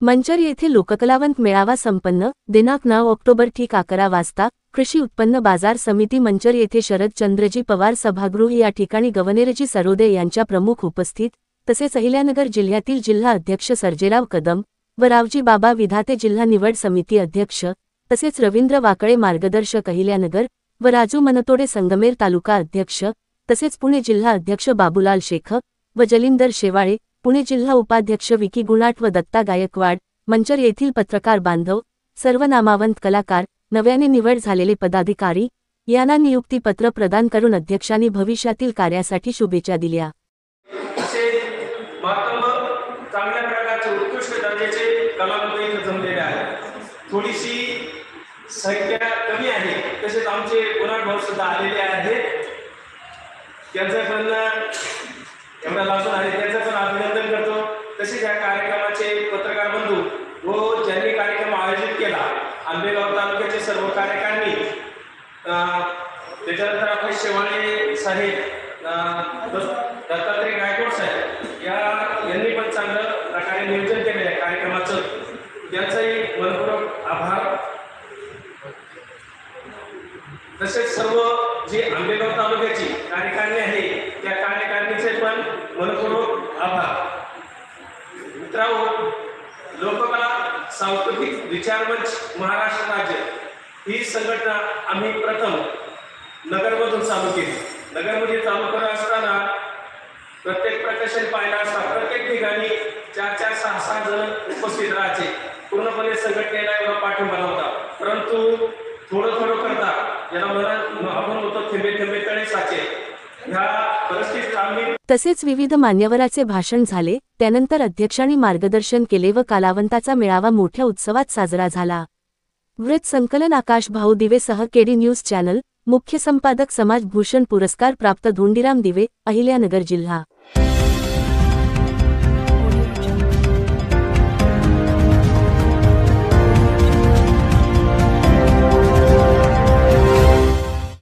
मंचर येथे लोककलावंत मेळावा संपन्न. दिनांक 9 ऑक्टोबर ठीक 11 वाजता. कृषी उत्पन्न बाजार समिती मंचर येथे शरदचंद्रजी पवार सभागृह या ठिकाणी गव्हर्नरजी सरोदे यांच्या प्रमुख उपस्थित तसेच अहिल्यानगर जिल्ह्यातील जिल्हा अध्यक्ष सर्जेराव कदम व रावजी बाबा विधाते जिल्हा निवड समिती अध्यक्ष तसेच रवींद्र वाकळे मार्गदर्शक अहिल्यानगर व राजू मनतोडे संगमेर तालुका अध्यक्ष तसेच पुणे जिल्हा अध्यक्ष बाबूलाल शेख व जलिंदर शेवाळे पुणे जिल्हा उपाध्यक्ष विकी गुणाट व दत्ता गायकवाड मंचर येथील पत्रकार बांधव सर्व नामावंत कलाकार नव्याने निवड झालेले पदाधिकारी यांना नियुक्तीपत्र प्रदान करून अध्यक्षांनी भविष्यातील कार्यासाठी शुभेच्छा दिल्या। चांगल्या प्रकारचे उत्कृष्ट दर्जाचे कलावंत इथे जमलेले आहेत। थोडीशी संख्या कमी आहे, तसेच आमचे गुणाट भाऊ सुद्धा आलेले आहेत। त्यांचं पण एवढा लासून आहे, त्यांचं पण अभिनंदन करतो। तसेच या कार्यक्रमाचे पत्रकार बंधू व ज्यांनी कार्यक्रम आयोजित केला आंबेगाव तालुक्याचे सर्व कार्यकर्ते, त्याच्यानंतर आपले शेवाळे साहेब, दत्तात्रय गायकवाड साहेब यांनी पण चांगलं प्रकारे नियोजन केलं आहे कार्यक्रमाचं, त्यांचाही मनपूर्वक आभार। तसेच सर्व जे आंबेगाव तालुक्याची कार्यकारिणी आहे त्या कार्यकारिणीचे पण मनपूर्वक आभार। मित्रांनो, लोककला सांस्कृतिक विचारमंच महाराष्ट्र राज्य ही संघटना आम्ही प्रथम नगरमधून चालू केली। नगरमध्ये चालू करत असताना प्रत्येक प्रकाशन पाहिला असता प्रत्येक ठिकाणी 4-4, 6-6 जण उपस्थित राहायचे। पूर्णपणे संघटनेला एवढा पाठिंबा नव्हता, परंतु थोडं थोडं करता याला आपण होतं थेंबे थेंबे तळे साचे ह्या परिस्थितीत आम्ही। तसेच विविध मान्यवराचे भाषण झाले। त्यानंतर अध्यक्षांनी मार्गदर्शन केले व कलावंताचा मेळावा मोठ्या उत्सवात साजरा झाला। वृत्त संकलन आकाश भाऊ दिवे सह केडी न्यूज चॅनल। मुख्य संपादक समाज भूषण पुरस्कार प्राप्त धोंडीराम दिवे, अहिल्यानगर जिल्हा।